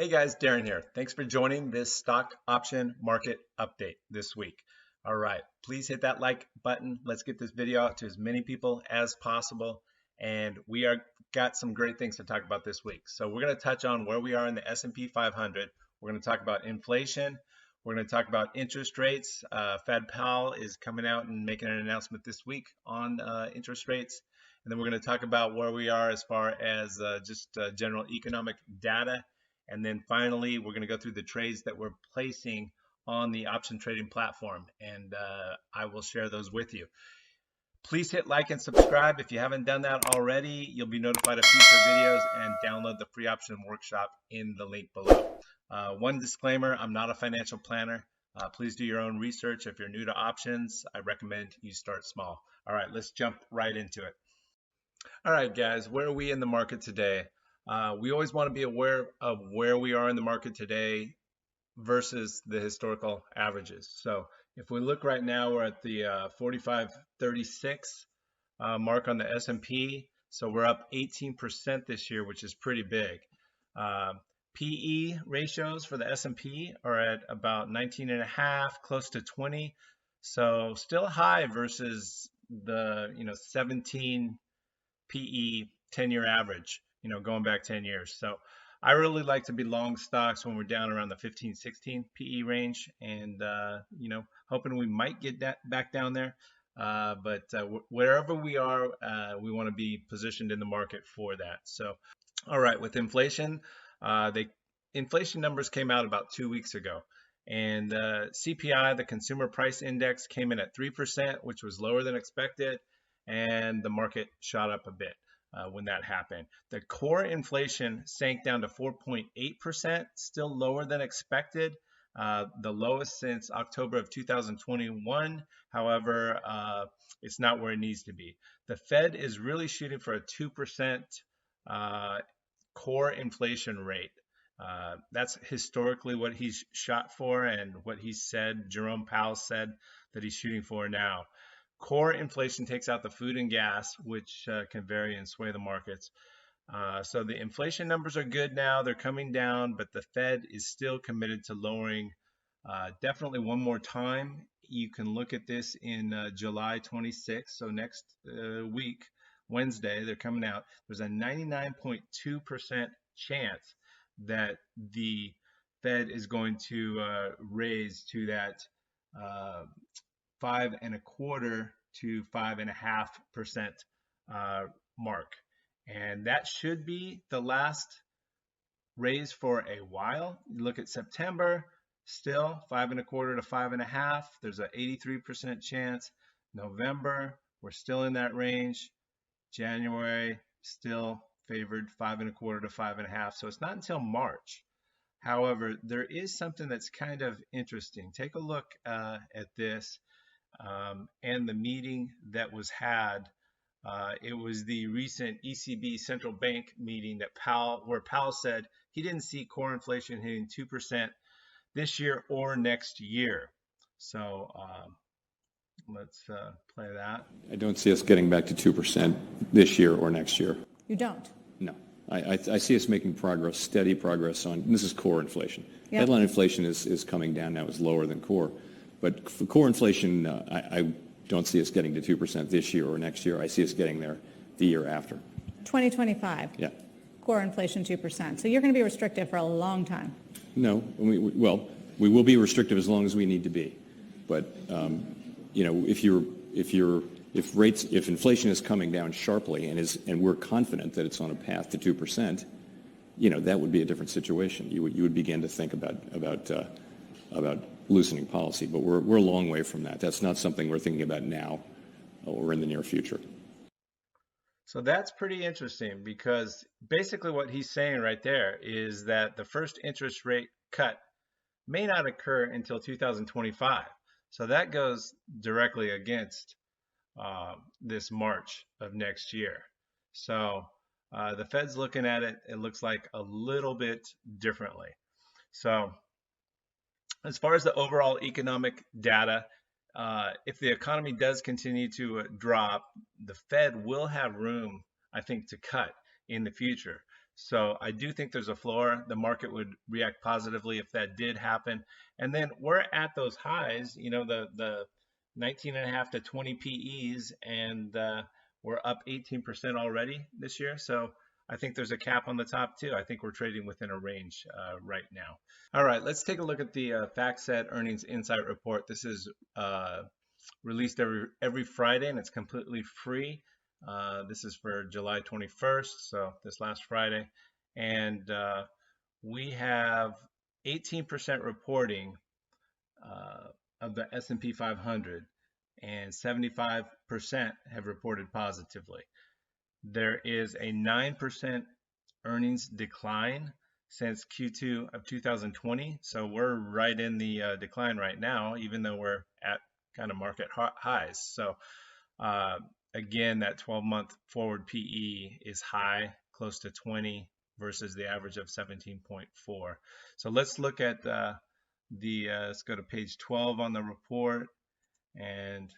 Hey guys, Darren here. Thanks for joining this stock option market update this week. All right, please hit that like button. Let's get this video out to as many people as possible. And we are got some great things to talk about this week. So we're going to touch on where we are in the S&P 500. We're going to talk about inflation. We're going to talk about interest rates. Fed Powell is coming out and making an announcement this week on interest rates. And then we're going to talk about where we are as far as just general economic data. And then finally, we're going to go through the trades that we're placing on the option trading platform, and I will share those with you. Please hit like and subscribe if you haven't done that already. You'll be notified of future videos and download the free option workshop in the link below. One disclaimer, I'm not a financial planner. Please do your own research. If you're new to options, I recommend you start small. All right, let's jump right into it. All right, guys, where are we in the market today? We always want to be aware of where we are in the market today versus the historical averages. So if we look right now, we're at the 4536 mark on the S&P. So we're up 18% this year, which is pretty big. PE ratios for the S&P are at about 19.5, close to 20. So still high versus the 17 PE 10-year average, going back 10 years. So I really like to be long stocks when we're down around the 15, 16 PE range, and hoping we might get that back down there. But wherever we are, we want to be positioned in the market for that. So, all right, with inflation, inflation numbers came out about 2 weeks ago, and CPI, the Consumer Price Index, came in at 3%, which was lower than expected, and the market shot up a bit. When that happened. The core inflation sank down to 4.8%, still lower than expected, the lowest since October of 2021. However, it's not where it needs to be. The Fed is really shooting for a 2% core inflation rate. That's historically what he's shot for and what he said, Jerome Powell said that he's shooting for now. Core inflation takes out the food and gas, which can vary and sway the markets. So the inflation numbers are good now. They're coming down, but the Fed is still committed to lowering definitely one more time. You can look at this in July 26th. So next week, Wednesday, they're coming out. There's a 99.2% chance that the Fed is going to raise to that 5.25% to 5.5% mark, and that should be the last raise for a while. You look at September, still 5.25% to 5.5%. There's an 83% chance. November, we're still in that range. January, still favored 5.25% to 5.5%. So it's not until March. However, there is something that's kind of interesting. Take a look at this. And the meeting that was had, it was the recent ECB central bank meeting where Powell said he didn't see core inflation hitting 2% this year or next year. So let's play that. I don't see us getting back to 2% this year or next year. You don't? No. I see us making progress, steady progress on, and this is core inflation. Yep. Headline inflation is coming down now, it's lower than core. But for core inflation, I don't see us getting to 2% this year or next year. I see us getting there the year after. 2025? Yeah. Core inflation 2%. So you're going to be restrictive for a long time. No. We will be restrictive as long as we need to be. But, if inflation is coming down sharply and we're confident that it's on a path to 2%, that would be a different situation. You would begin to think about loosening policy, but we're a long way from that. That's not something we're thinking about now or in the near future. So that's pretty interesting, because basically what he's saying right there is that the first interest rate cut may not occur until 2025. So that goes directly against this March of next year. So the Fed's looking at it, it looks like a little bit differently. So as far as the overall economic data, if the economy does continue to drop, the Fed will have room, I think, to cut in the future. So I do think there's a floor. The market would react positively if that did happen. And then we're at those highs, the 19 and a half to 20 PEs, and we're up 18% already this year. So I think there's a cap on the top too. I think we're trading within a range right now. All right, let's take a look at the FactSet Earnings Insight Report. This is released every Friday, and it's completely free. This is for July 21st, so this last Friday. And we have 18% reporting of the S&P 500, and 75% have reported positively. There is a 9% earnings decline since Q2 of 2020. So we're right in the decline right now, even though we're at kind of market highs. So again, that 12-month forward PE is high, close to 20 versus the average of 17.4. So let's look at let's go to page 12 on the report, and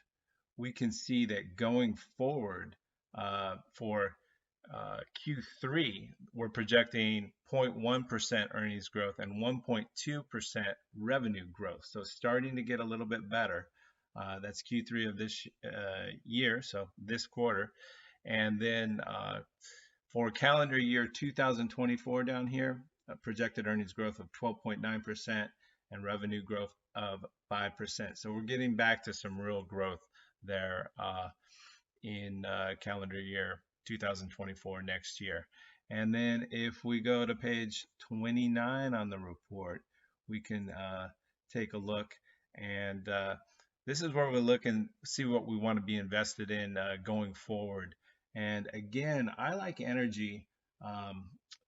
we can see that going forward for Q3, we're projecting 0.1% earnings growth and 1.2% revenue growth. So starting to get a little bit better. That's Q3 of this year, so this quarter. And then for calendar year 2024 down here, projected earnings growth of 12.9% and revenue growth of 5%. So we're getting back to some real growth there in calendar year 2024 next year. And then if we go to page 29 on the report, we can take a look, and this is where we look and see what we want to be invested in going forward. And again, I like energy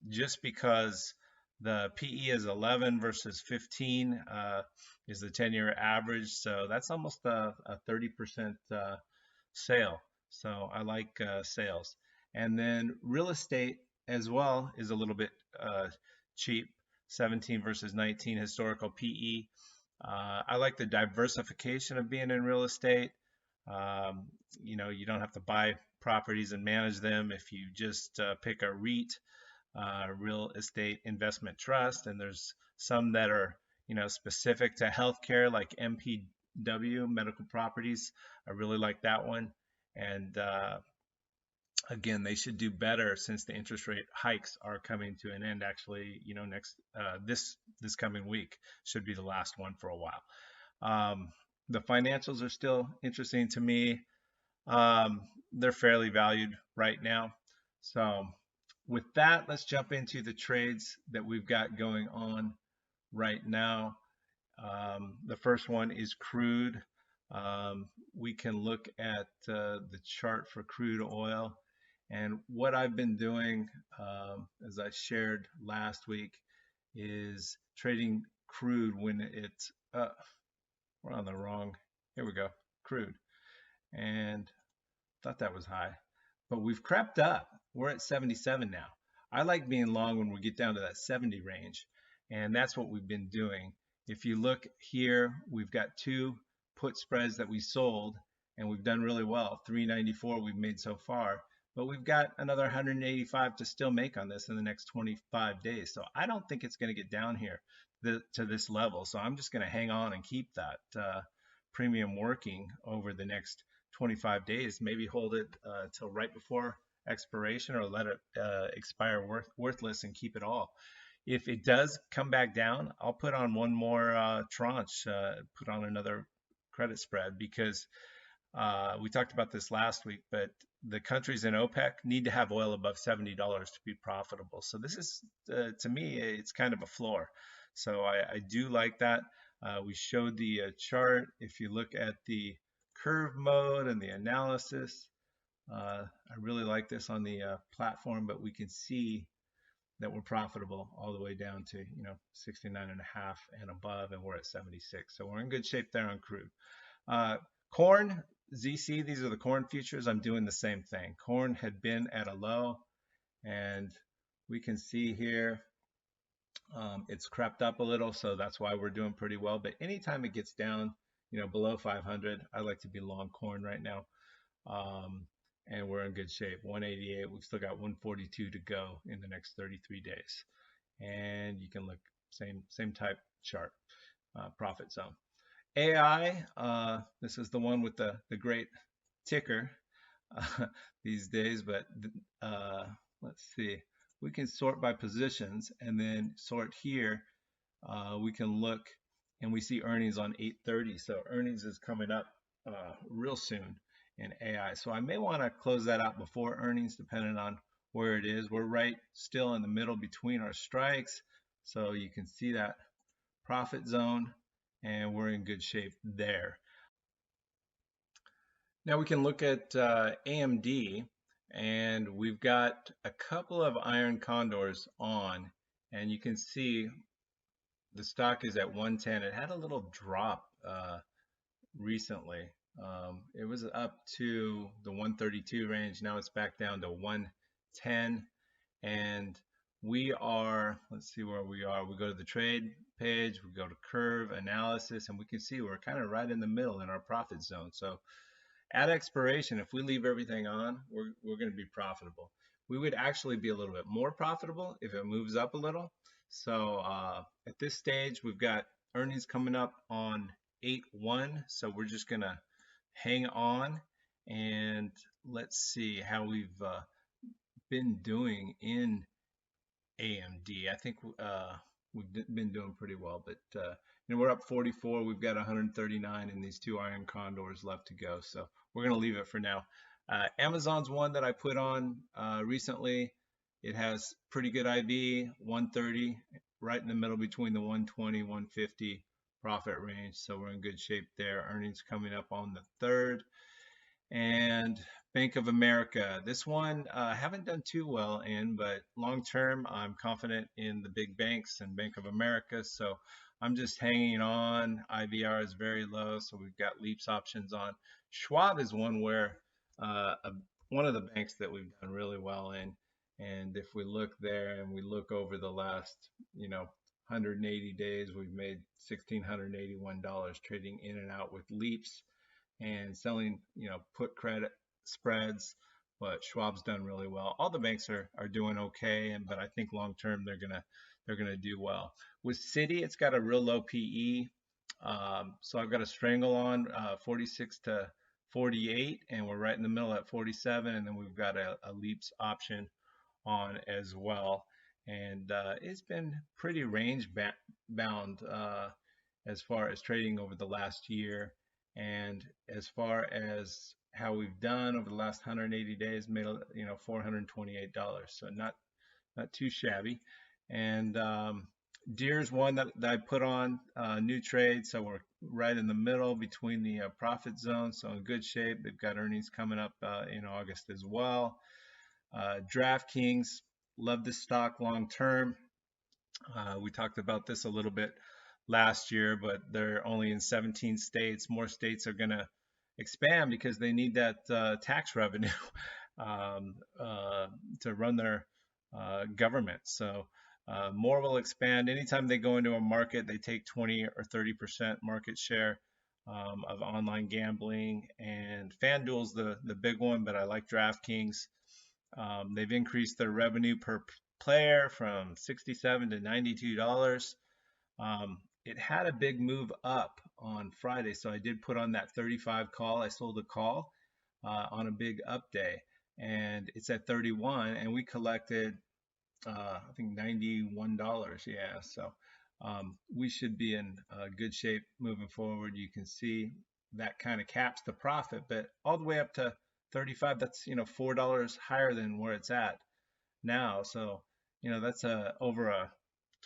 just because the PE is 11 versus 15 is the 10-year average. So that's almost a 30% sale. So I like sales. And then real estate as well is a little bit cheap, 17 versus 19 historical PE. I like the diversification of being in real estate. You don't have to buy properties and manage them if you just pick a REIT, real estate investment trust, and there's some that are specific to healthcare, like MPW, medical properties. I really like that one. And again, they should do better since the interest rate hikes are coming to an end. Actually, next this coming week should be the last one for a while. The financials are still interesting to me. They're fairly valued right now. So with that, let's jump into the trades that we've got going on right now. The first one is crude. We can look at the chart for crude oil. And what I've been doing, as I shared last week, is trading crude when it's, we're on the wrong, here we go, crude. And thought that was high, but we've crept up. We're at 77 now. I like being long when we get down to that 70 range, and that's what we've been doing. If you look here, we've got two put spreads that we sold, and we've done really well. 394 we've made so far, but we've got another 185 to still make on this in the next 25 days. So I don't think it's going to get down here to this level. So I'm just going to hang on and keep that premium working over the next 25 days, maybe hold it till right before expiration, or let it expire worthless and keep it all. If it does come back down, I'll put on one more tranche, put on another credit spread, because we talked about this last week, but the countries in OPEC need to have oil above $70 to be profitable. So this is, to me, it's kind of a floor. So I do like that. We showed the chart. If you look at the curve mode and the analysis, I really like this on the platform, but we can see that we're profitable all the way down to 69.5 and above, and we're at 76. So we're in good shape there on crude. Corn, ZC, these are the corn futures. I'm doing the same thing. Corn had been at a low, and we can see here it's crept up a little, so that's why we're doing pretty well. But anytime it gets down below 500, I like to be long corn right now. and we're in good shape. 188. We've still got 142 to go in the next 33 days. And you can look same type chart, profit zone. AI, this is the one with the great ticker these days, but let's see. We can sort by positions and then sort here. We can look and we see earnings on 8:30. So earnings is coming up real soon in AI. So I may want to close that out before earnings, depending on where it is. We're right still in the middle between our strikes. So you can see that profit zone, and we're in good shape there. Now we can look at AMD, and we've got a couple of iron condors on, and you can see the stock is at 110. It had a little drop recently. It was up to the 132 range. Now it's back down to 110, and we are, let's see where we are. We go to the trade page, we go to curve analysis, and we can see we're kind of right in the middle in our profit zone. So at expiration, if we leave everything on, we're going to be profitable. We would actually be a little bit more profitable if it moves up a little. So at this stage, we've got earnings coming up on 8/1. So we're just going to hang on, and let's see how we've been doing in AMD. I think we've been doing pretty well, but we're up 44. We've got 139 in these two iron condors left to go. So we're going to leave it for now. Amazon's one that I put on recently. It has pretty good IB, 130, right in the middle between the 120, 150 profit range. So we're in good shape there. Earnings coming up on the 3rd. And Bank of America. This one I haven't done too well in, but long term, I'm confident in the big banks and Bank of America. So I'm just hanging on. IVR is very low, so we've got leaps options on. Schwab is one where one of the banks that we've done really well in. And if we look there and we look over the last, 180 days, we've made $1,681 trading in and out with leaps and selling, put credit spreads, but Schwab's done really well. All the banks are doing okay, but I think long term they're gonna do well. With Citi, it's got a real low PE, so I've got a strangle on 46 to 48, and we're right in the middle at 47, and then we've got a leaps option on as well, and it's been pretty range bound as far as trading over the last year. And as far as how we've done over the last 180 days, made $428, so not too shabby. And Deere's one that I put on new trade, so we're right in the middle between the profit zone, so in good shape. They've got earnings coming up in August as well. DraftKings, love this stock long term. We talked about this a little bit last year, but they're only in 17 states. More states are going to expand because they need that tax revenue to run their government. So more will expand. Anytime they go into a market, they take 20 or 30% market share of online gambling. And FanDuel's the big one, but I like DraftKings. They've increased their revenue per player from $67 to $92. It had a big move up on Friday, so I did put on that 35 call. I sold a call on a big up day, and it's at 31, and we collected I think $91. Yeah, so we should be in good shape moving forward. You can see that kind of caps the profit, but all the way up to 35, that's $4 higher than where it's at now. So that's over a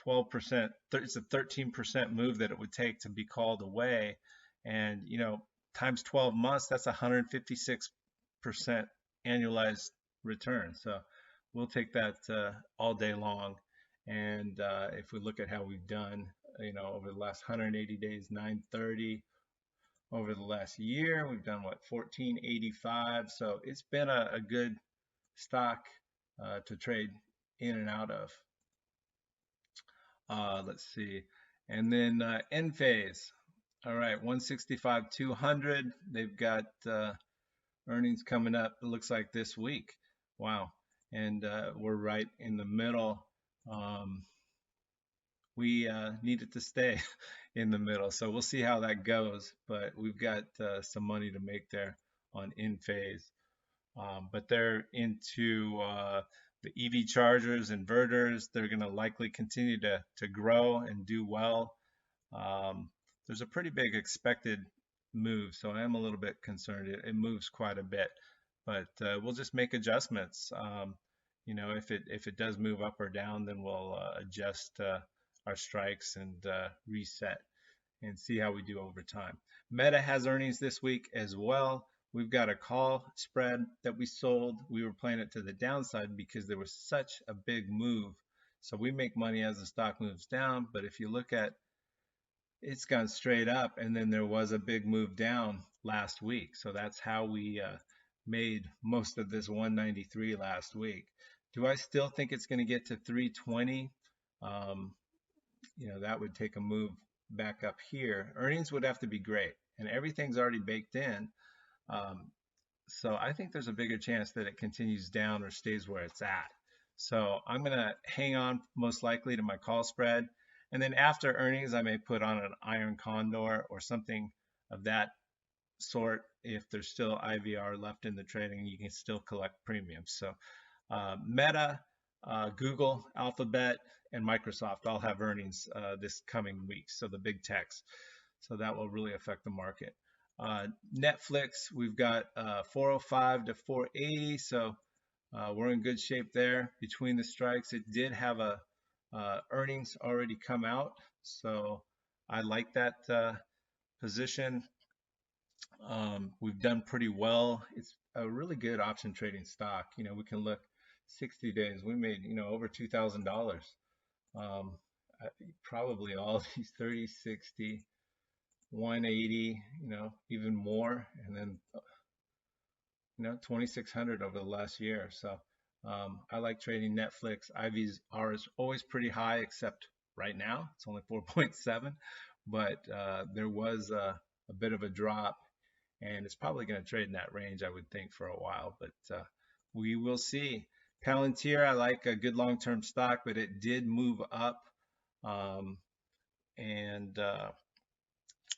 12%, it's a 13% move that it would take to be called away, and times 12 months, that's 156% annualized return. So we'll take that all day long. And if we look at how we've done, over the last 180 days, 930. Over the last year, we've done what, 1485. So it's been a good stock to trade in and out of. Let's see. And then Enphase. All right, 165, 200. They've got earnings coming up, it looks like this week. Wow. And we're right in the middle. Um, we needed to stay in the middle. So we'll see how that goes. But we've got some money to make there on in phase. But they're into the EV chargers, inverters. They're going to likely continue to grow and do well. There's a pretty big expected move, so I am a little bit concerned. It moves quite a bit, but we'll just make adjustments. You know, if it does move up or down, then we'll adjust our strikes and reset and see how we do over time. Meta has earnings this week as well. We've got a call spread that we sold. We were playing it to the downside because there was such a big move. So we make money as the stock moves down, but if you look at it's gone straight up, and then there was a big move down last week. So that's how we made most of this 193 last week. Do I still think it's going to get to 320? You know, that would take a move back up here. Earnings would have to be great, and everything's already baked in. So I think there's a bigger chance that it continues down or stays where it's at. So I'm going to hang on most likely to my call spread. And then after earnings, I may put on an iron condor or something of that sort if there's still IVR left in the trading, you can still collect premiums. So Meta, Google, Alphabet, and Microsoft all have earnings this coming week, so the big techs. So that will really affect the market. Netflix, we've got 405 to 480, so we're in good shape there between the strikes. It did have a earnings already come out, so I like that position. We've done pretty well. It's a really good option trading stock. You know, we can look 60 days. We made, you know, over $2,000. Probably all these 30, 60, 180, you know, even more, and then you know 2,600 over the last year. So I like trading Netflix. IVR is always pretty high, except right now it's only 4.7, but there was a bit of a drop, and it's probably going to trade in that range, I would think, for a while, but we will see. Palantir, I like a good long-term stock, but it did move up, and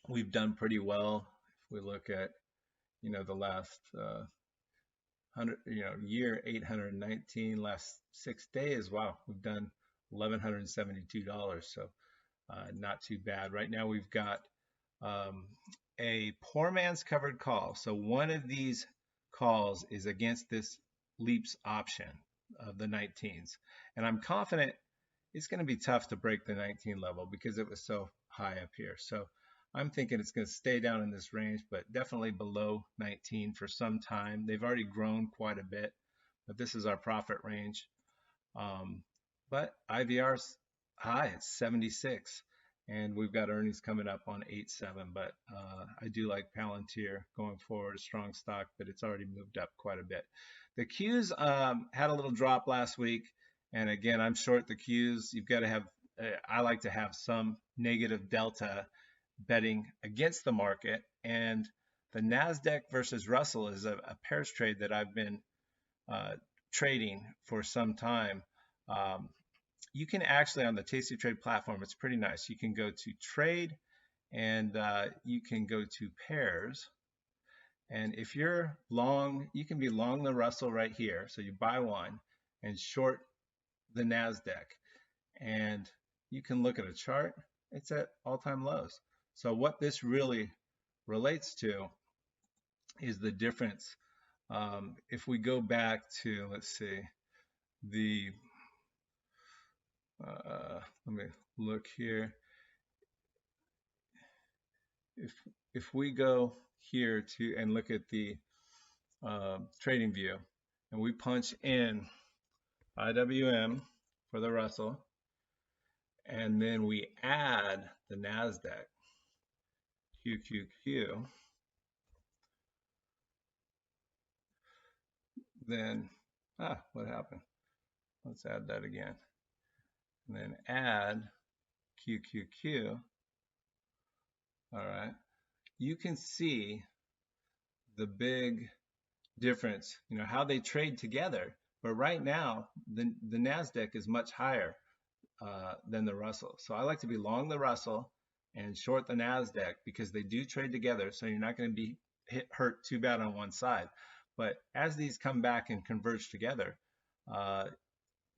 we've done pretty well. If we look at, you know, the last 100, you know, year 819, last 6 days, wow, we've done $1,172. So not too bad. Right now we've got a poor man's covered call. So one of these calls is against this leaps option of the 19s. And I'm confident it's going to be tough to break the 19 level because it was so high up here. So I'm thinking it's going to stay down in this range, but definitely below 19 for some time. They've already grown quite a bit, but this is our profit range. But IVR's high, it's 76, and we've got earnings coming up on 8.7. But I do like Palantir going forward, a strong stock, but it's already moved up quite a bit. The Qs had a little drop last week, and again, I'm short the Qs. You've got to have, I like to have some negative delta betting against the market, and the Nasdaq versus Russell is a pairs trade that I've been trading for some time. You can actually, on the Tastytrade platform, it's pretty nice. You can go to trade, and you can go to pairs, and if you're long, you can be long the Russell right here, so you buy one and short the Nasdaq, and you can look at a chart, it's at all-time lows. So what this really relates to is the difference. If we go back to, let's see, the, let me look here. If we go here to and look at the trading view, and we punch in IWM for the Russell, and then we add the Nasdaq, QQQ, then, what happened? Let's add that again. And then add QQQ. All right. You can see the big difference, how they trade together. But right now, the Nasdaq is much higher than the Russell. So I like to be long the Russell and short the Nasdaq because they do trade together. So you're not going to be hurt too bad on one side. But as these come back and converge together, uh,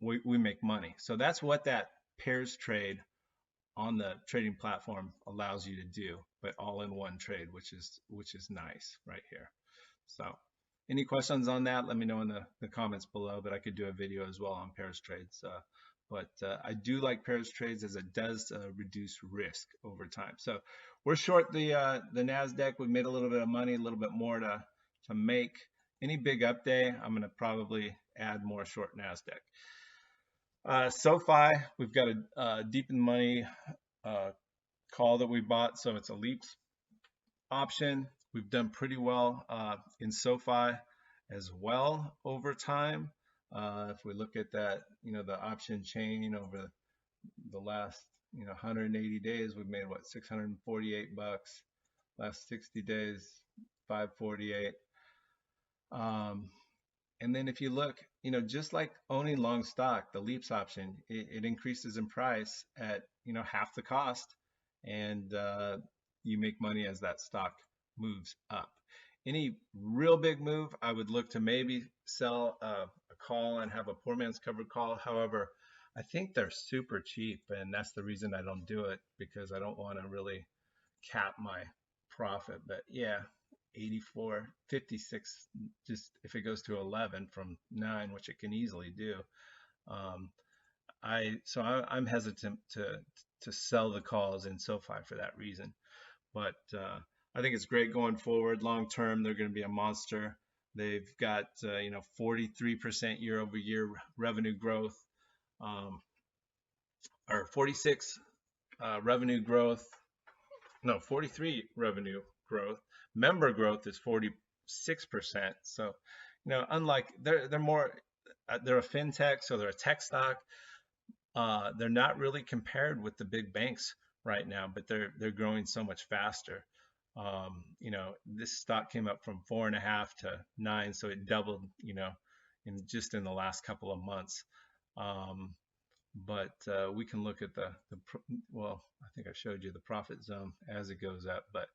we make money. So that's what that pairs trade on the trading platform allows you to do, but all in one trade, which is nice right here. So any questions on that, let me know in the comments below, but I could do a video as well on pairs trades. But I do like pairs trades as it does reduce risk over time. So we're short the Nasdaq. We've made a little bit of money, a little bit more to make. Any big up day, I'm going to probably add more short Nasdaq. SoFi, we've got a deep in the money call that we bought, so it's a leaps option. We've done pretty well in SoFi as well over time. If we look at that, the option chain over the last 180 days, we've made what, 648 bucks. Last 60 days, 548. And then if you look, just like owning long stock, the leaps option, it increases in price at half the cost, and you make money as that stock moves up. Any real big move, I would look to maybe sell a call and have a poor man's covered call. However, I think they're super cheap, and that's the reason I don't do it, because I don't want to really cap my profit. But yeah, 84, 56, just if it goes to 11 from 9, which it can easily do. I'm hesitant to sell the calls in SoFi for that reason. But I think it's great going forward. Long term, they're going to be a monster. They've got 43% year over year revenue growth, or 46 revenue growth. No, 43 revenue growth. Member growth is 46%. So, unlike they're more, they're a fintech, so they're a tech stock. They're not really compared with the big banks right now, but they're growing so much faster. This stock came up from 4.5 to 9, so it doubled, in the last couple of months. But we can look at well, I think I showed you the profit zone as it goes up. But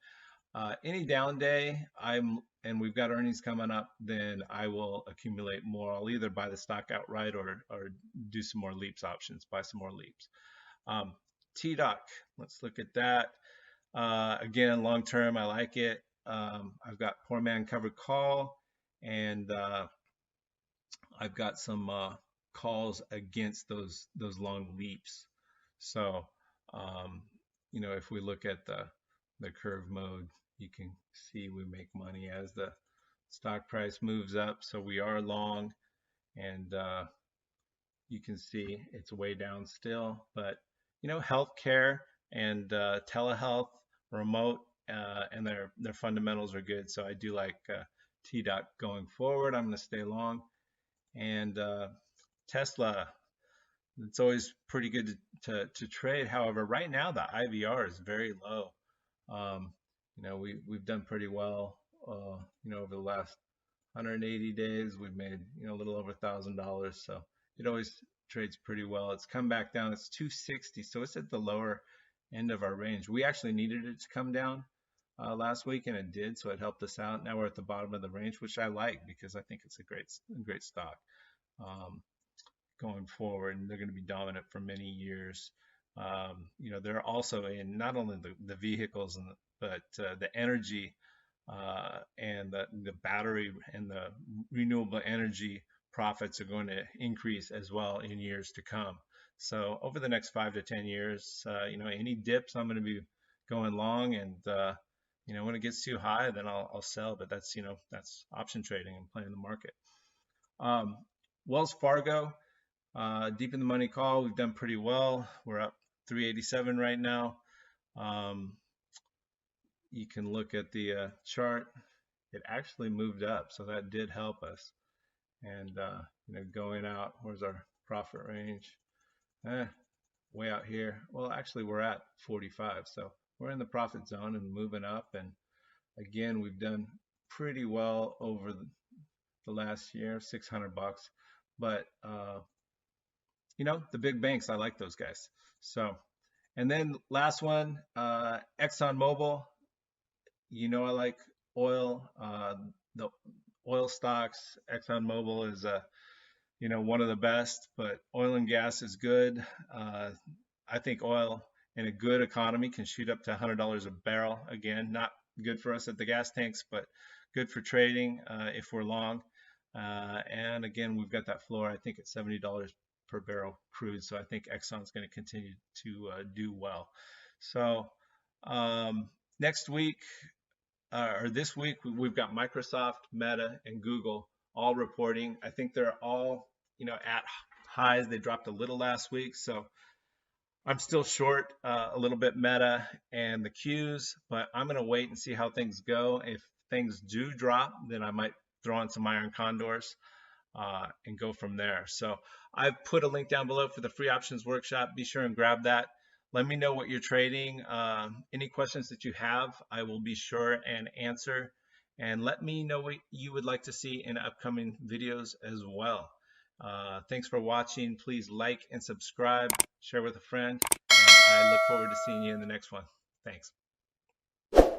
any down day, and we've got earnings coming up, then I will accumulate more. I'll either buy the stock outright or do some more leaps options, buy some more leaps. TDOC, let's look at that. Again, long term, I like it. I've got poor man covered call, and I've got some calls against those long leaps. So if we look at the curve mode, you can see we make money as the stock price moves up. So we are long, and you can see it's way down still. But healthcare and telehealth, remote, and their fundamentals are good. So I do like TDOC going forward. I'm going to stay long. And Tesla, it's always pretty good to trade. However, right now the IVR is very low. We've done pretty well. Over the last 180 days, we've made a little over $1,000. So it always trades pretty well. It's come back down. It's 260, so it's at the lower end of our range. We actually needed it to come down last week, and it did, so it helped us out. Now we're at the bottom of the range, which I like because I think it's a great stock going forward, and they're going to be dominant for many years. They're also in not only the vehicles but the energy and the battery and the renewable energy profits are going to increase as well in years to come. So over the next 5 to 10 years, any dips I'm going to be going long, and when it gets too high, then I'll sell. But that's option trading and playing the market. Wells Fargo, deep in the money call, we've done pretty well. We're up 387 right now. You can look at the chart. It actually moved up, so that did help us. And going out, where's our profit range? Way out here. Well, actually, we're at 45, so we're in the profit zone and moving up. And again, we've done pretty well over the last year, 600 bucks. But you know, the big banks, I like those guys. So, and then last one, ExxonMobil. You know, I like oil. The oil stocks, ExxonMobil is you know, one of the best, but oil and gas is good. Uh, I think oil in a good economy can shoot up to $100 a barrel. Again, not good for us at the gas tanks, but good for trading if we're long. And again, we've got that floor, I think, at $70 per barrel crude. So I think Exxon's going to continue to do well. So next week, or this week, we've got Microsoft, Meta, and Google all reporting. I think they're all, you know, at highs. They dropped a little last week, so I'm still short a little bit Meta and the Qs, but I'm going to wait and see how things go. If things do drop, then I might throw on some iron condors and go from there. So I've put a link down below for the free options workshop. Be sure and grab that. Let me know what you're trading. Any questions that you have, I will be sure and answer. And let me know what you would like to see in upcoming videos as well. Thanks for watching. Please like and subscribe, share with a friend, and I look forward to seeing you in the next one. Thanks.